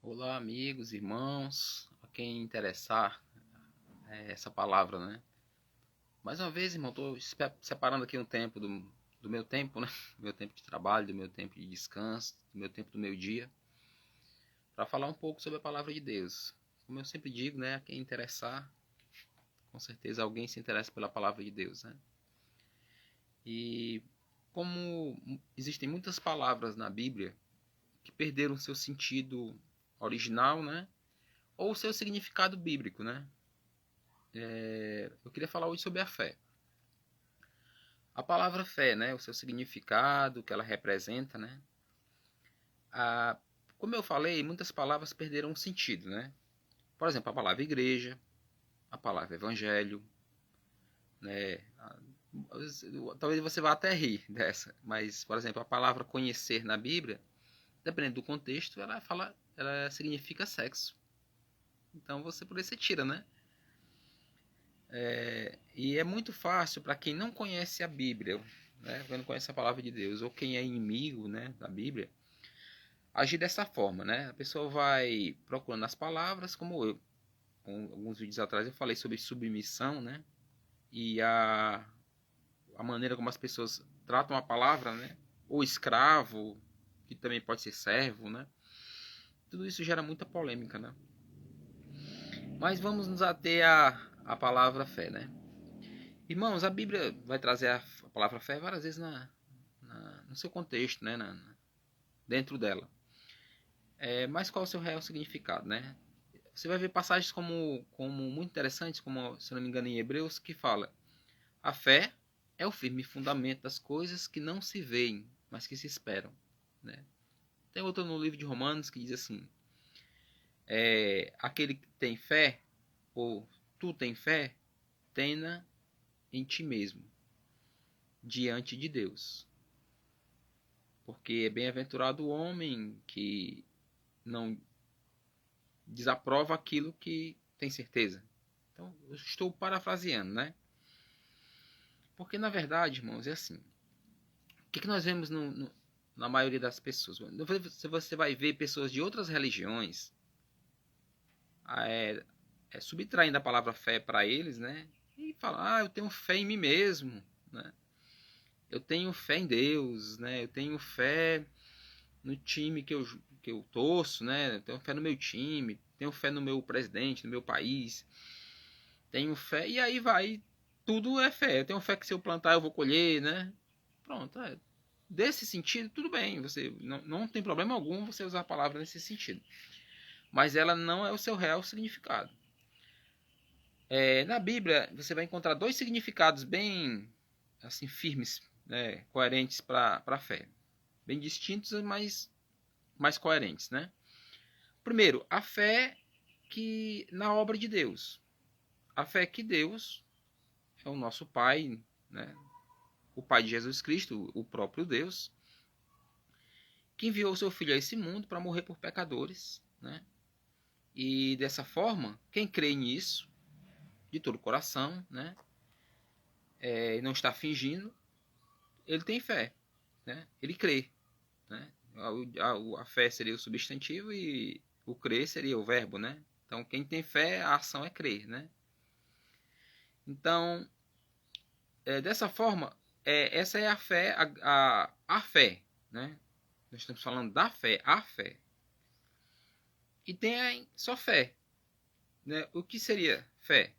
Olá, amigos, irmãos, a quem interessar essa palavra, né? Mais uma vez, irmão, estou separando aqui um tempo do meu tempo, né? Do meu tempo de trabalho, do meu tempo de descanso, do meu tempo do meu dia, para falar um pouco sobre a palavra de Deus. Como eu sempre digo, né? A quem interessar, com certeza alguém se interessa pela palavra de Deus, né? E como existem muitas palavras na Bíblia que perderam seu sentido original, né? Ou seu significado bíblico, né? Eu queria falar hoje sobre a fé. A palavra fé, né? O seu significado, o que ela representa, né? A, Como eu falei, muitas palavras perderam o sentido, né? Por exemplo, a palavra igreja, a palavra evangelho, né? Talvez você vá até rir dessa, mas, por exemplo, a palavra conhecer na Bíblia, dependendo do contexto, ela significa sexo. Então você por isso você tira, né? E é muito fácil para quem não conhece a Bíblia, né? Quem não conhece a palavra de Deus, ou quem é inimigo, né, da Bíblia, agir dessa forma, né? A pessoa vai procurando as palavras, como eu, alguns vídeos atrás eu falei sobre submissão, né? E a maneira como as pessoas tratam a palavra, né? Ou escravo, que também pode ser servo, né? Tudo isso gera muita polêmica, né? Mas vamos nos ater à palavra fé, né? Irmãos, a Bíblia vai trazer a palavra fé várias vezes no seu contexto, né? Dentro dela. Mas qual é o seu real significado, né? Você vai ver passagens como muito interessantes, como, se não me engano, em Hebreus, que fala: a fé é o firme fundamento das coisas que não se veem, mas que se esperam, né? Tem outro no livro de Romanos que diz assim: aquele que tem fé, ou tu tem fé, tenha em ti mesmo, diante de Deus. Porque é bem-aventurado o homem que não desaprova aquilo que tem certeza. Então, eu estou parafraseando, né? Porque, na verdade, irmãos, é assim. O que nós vemos na maioria das pessoas? Se você vai ver pessoas de outras religiões é, subtraindo a palavra fé para eles, né? E falar, eu tenho fé em mim mesmo, né? Eu tenho fé em Deus, né? Eu tenho fé no time que eu torço, né? Eu tenho fé no meu time, tenho fé no meu presidente, no meu país, tenho fé, e aí vai, tudo é fé. Eu tenho fé que se eu plantar eu vou colher, né? Pronto, desse sentido, tudo bem, você não tem problema algum você usar a palavra nesse sentido, mas ela não é o seu real significado. Na Bíblia você vai encontrar dois significados bem assim firmes, né, coerentes para a fé, bem distintos, mas mais coerentes, né? Primeiro, a fé que na obra de Deus, a fé que Deus é o nosso Pai, né? O Pai de Jesus Cristo, o próprio Deus, que enviou seu Filho a esse mundo para morrer por pecadores, né? E dessa forma, quem crê nisso, de todo o coração, né? E não está fingindo, ele tem fé, né? Ele crê, né? A fé seria o substantivo e o crer seria o verbo, né? Então, quem tem fé, a ação é crer, né? Então, dessa forma, essa é a fé, a fé, né? Nós estamos falando da fé, a fé. E tem só fé, né? O que seria fé?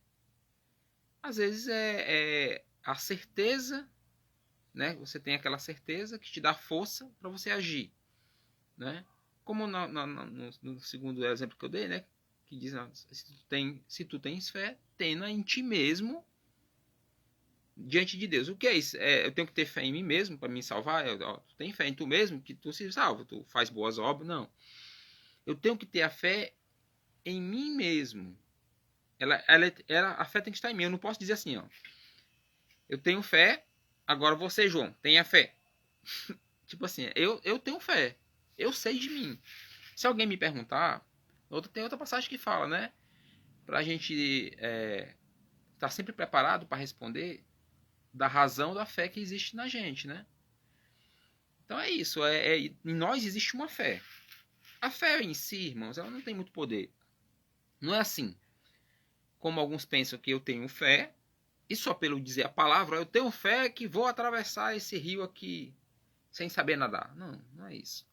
Às vezes é a certeza, né? Você tem aquela certeza que te dá força para você agir, né? Como no segundo exemplo que eu dei, né? Que diz, se tu tens fé, tenha em ti mesmo diante de Deus. O que é isso? Eu tenho que ter fé em mim mesmo para me salvar? Tu tem fé em tu mesmo que tu se salva, tu faz boas obras? Não. Eu tenho que ter a fé em mim mesmo. A fé tem que estar em mim. Eu não posso dizer assim, ó. Eu tenho fé, agora você, João, tenha fé. Tipo assim, eu tenho fé. Eu sei de mim. Se alguém me perguntar, tem outra passagem que fala, né? Pra gente estar sempre preparado para responder da razão da fé que existe na gente, né? Então é isso. Em nós existe uma fé. A fé em si, irmãos, ela não tem muito poder. Não é assim como alguns pensam que eu tenho fé, e só pelo dizer a palavra, eu tenho fé que vou atravessar esse rio aqui sem saber nadar. Não, não é isso.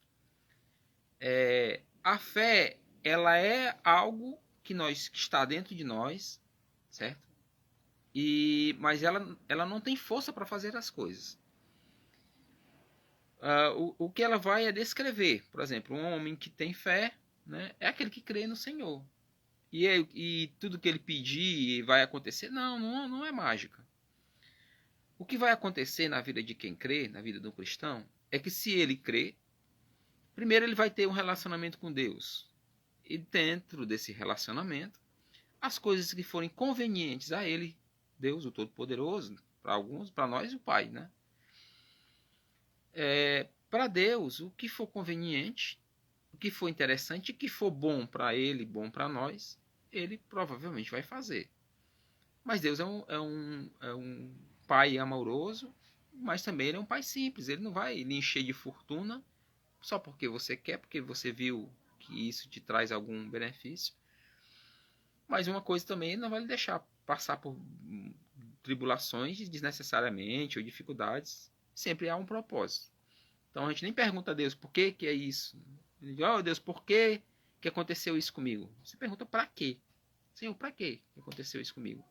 A fé, ela é algo que está dentro de nós, certo? Mas ela não tem força para fazer as coisas. O que ela vai é descrever. Por exemplo, um homem que tem fé, né, é aquele que crê no Senhor. E tudo que ele pedir vai acontecer. Não é mágica. O que vai acontecer na vida de quem crê, na vida do cristão, é que se ele crê, primeiro ele vai ter um relacionamento com Deus. E dentro desse relacionamento, as coisas que forem convenientes a ele, Deus, o Todo-Poderoso, para alguns, para nós, o Pai, né? Para Deus, o que for conveniente, o que for interessante, o que for bom para ele, bom para nós, ele provavelmente vai fazer. Mas Deus é um pai amoroso, mas também ele é um pai simples. Ele não vai lhe encher de fortuna só porque você quer, porque você viu que isso te traz algum benefício. Mas uma coisa também, ele não vai lhe deixar passar por tribulações desnecessariamente ou dificuldades. Sempre há um propósito. Então a gente nem pergunta a Deus por que é isso. Ele diz, Deus, por que aconteceu isso comigo? Você pergunta para quê? Senhor, para que aconteceu isso comigo?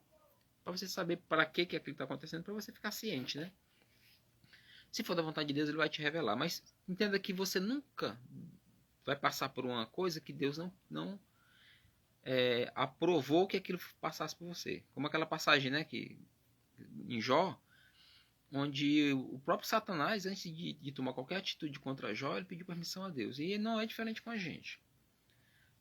Para você saber para que aquilo está acontecendo, para você ficar ciente, né? Se for da vontade de Deus, ele vai te revelar. Mas entenda que você nunca vai passar por uma coisa que Deus não aprovou que aquilo passasse por você. Como aquela passagem, né, que em Jó, onde o próprio Satanás, antes de tomar qualquer atitude contra Jó, ele pediu permissão a Deus. E não é diferente com a gente.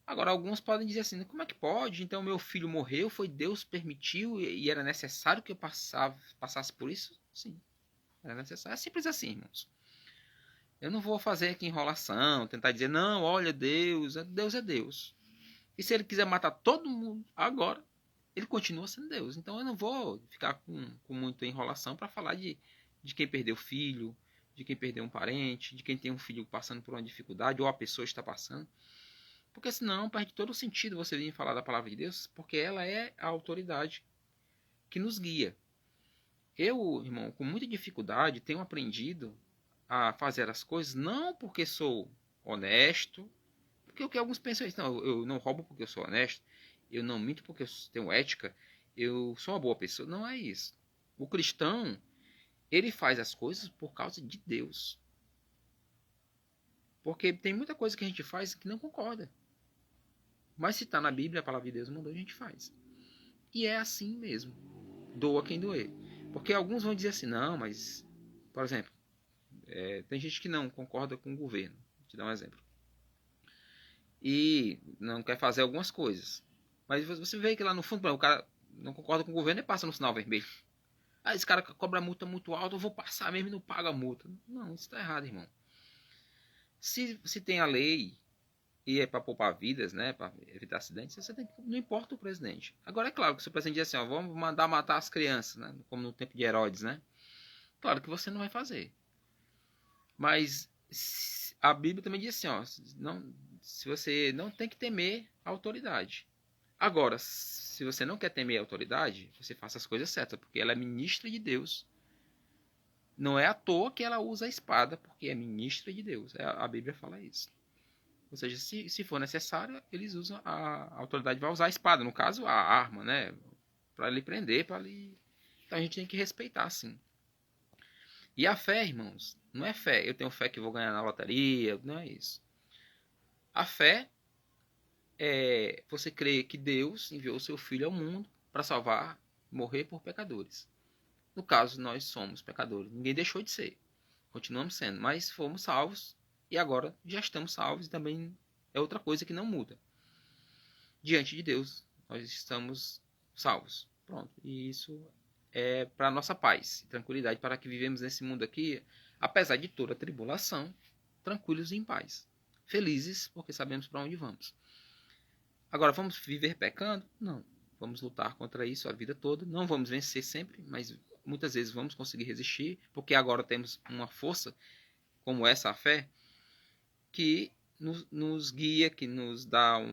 Agora, alguns podem dizer assim, como é que pode? Então, meu filho morreu, foi Deus permitiu e era necessário que eu passasse por isso? Sim, era necessário. É simples assim, irmãos. Eu não vou fazer aqui enrolação, tentar dizer, não, olha, Deus é Deus. E se ele quiser matar todo mundo agora, ele continua sendo Deus. Então, eu não vou ficar com muita enrolação para falar de quem perdeu filho, de quem perdeu um parente, de quem tem um filho passando por uma dificuldade, ou a pessoa está passando. Porque senão perde todo o sentido você vir falar da palavra de Deus, porque ela é a autoridade que nos guia. Eu, irmão, com muita dificuldade, tenho aprendido a fazer as coisas não porque sou honesto, porque o que alguns pensam é isso, não, eu não roubo porque eu sou honesto, eu não minto porque eu tenho ética, eu sou uma boa pessoa. Não é isso. O cristão, ele faz as coisas por causa de Deus. Porque tem muita coisa que a gente faz que não concorda. Mas se está na Bíblia, a palavra de Deus mandou, a gente faz. E é assim mesmo. Doa quem doer. Porque alguns vão dizer assim, não, mas... Por exemplo, tem gente que não concorda com o governo. Vou te dar um exemplo. E não quer fazer algumas coisas. Mas você vê que lá no fundo, o cara não concorda com o governo e passa no sinal vermelho. Ah, esse cara cobra multa muito alta, eu vou passar mesmo e não paga a multa. Não, isso está errado, irmão. Se tem a lei e é para poupar vidas, né, para evitar acidentes, você tem que, não importa o presidente. Agora é claro que se o presidente diz assim, ó, vamos mandar matar as crianças, né, como no tempo de Herodes, né? Claro que você não vai fazer. Mas a Bíblia também diz assim, ó, se você não tem que temer a autoridade. Agora, se você não quer temer a autoridade, você faça as coisas certas, porque ela é ministra de Deus. Não é à toa que ela usa a espada, porque é ministra de Deus. A Bíblia fala isso. Ou seja, se for necessário, eles usam, a autoridade vai usar a espada, no caso, a arma, né? Para lhe prender, para lhe... Então a gente tem que respeitar, sim. E a fé, irmãos, não é fé. Eu tenho fé que vou ganhar na loteria, não é isso. A fé é você crer que Deus enviou o seu Filho ao mundo para salvar, morrer por pecadores. No caso, nós somos pecadores. Ninguém deixou de ser. Continuamos sendo, mas fomos salvos e agora já estamos salvos e também é outra coisa que não muda. Diante de Deus, nós estamos salvos. Pronto. E isso é para nossa paz e tranquilidade, para que vivemos nesse mundo aqui, apesar de toda a tribulação, tranquilos e em paz. Felizes, porque sabemos para onde vamos. Agora, vamos viver pecando? Não. Vamos lutar contra isso a vida toda. Não vamos vencer sempre, mas muitas vezes vamos conseguir resistir, porque agora temos uma força, como essa, a fé, que nos guia, que nos dá